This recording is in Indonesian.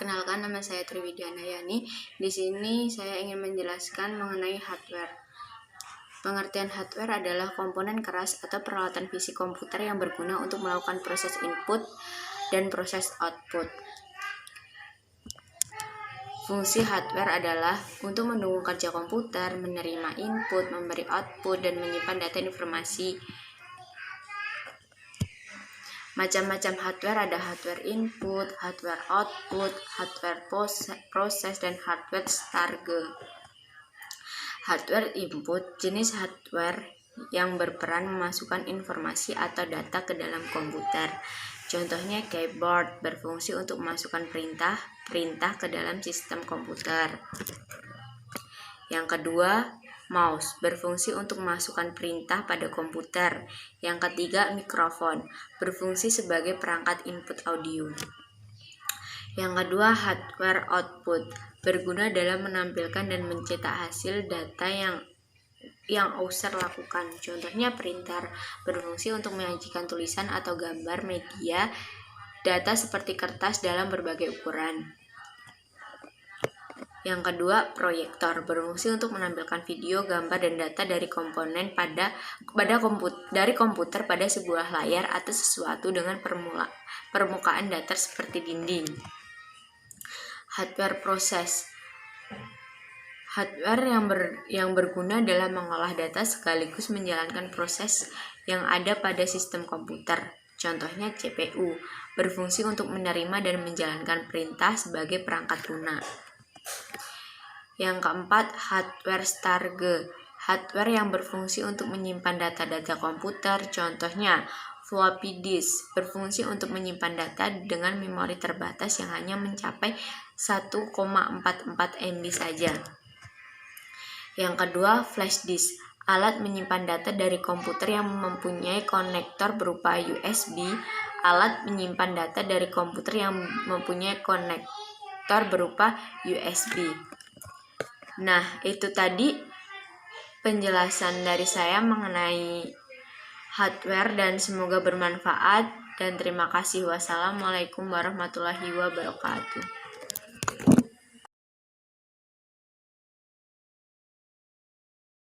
Perkenalkan, nama saya Triwidiana Yani. Di sini saya ingin menjelaskan mengenai hardware. Pengertian hardware adalah komponen keras atau peralatan fisik komputer yang berguna untuk melakukan proses input dan proses output. Fungsi hardware adalah untuk mendukung kerja komputer, menerima input, memberi output, dan menyimpan data informasi. Macam-macam hardware ada hardware input, hardware output, hardware proses, dan hardware starge. Hardware input jenis hardware yang berperan memasukkan informasi atau data ke dalam komputer. Contohnya keyboard berfungsi untuk memasukkan perintah ke dalam sistem komputer. Yang kedua, mouse berfungsi untuk memasukkan perintah pada komputer. Yang ketiga, mikrofon berfungsi sebagai perangkat input audio. Yang kedua, hardware output berguna dalam menampilkan dan mencetak hasil data yang user lakukan. Contohnya printer berfungsi untuk menyajikan tulisan atau gambar media data seperti kertas dalam berbagai ukuran. Yang kedua, proyektor berfungsi untuk menampilkan video, gambar, dan data dari komponen dari komputer pada sebuah layar atau sesuatu dengan permukaan datar seperti dinding. Hardware proses hardware yang berguna dalam mengolah data sekaligus menjalankan proses yang ada pada sistem komputer. Contohnya CPU berfungsi untuk menerima dan menjalankan perintah sebagai perangkat lunak. Yang keempat, hardware starge, hardware yang berfungsi untuk menyimpan data-data komputer. Contohnya floppy disk berfungsi untuk menyimpan data dengan memori terbatas yang hanya mencapai 1,44 MB saja. Yang kedua, flash disk, alat menyimpan data dari komputer yang mempunyai konektor berupa USB. Alat menyimpan data dari komputer yang mempunyai konektor berupa USB. Nah, itu tadi penjelasan dari saya mengenai hardware dan semoga bermanfaat dan terima kasih. Wassalamualaikum warahmatullahi wabarakatuh.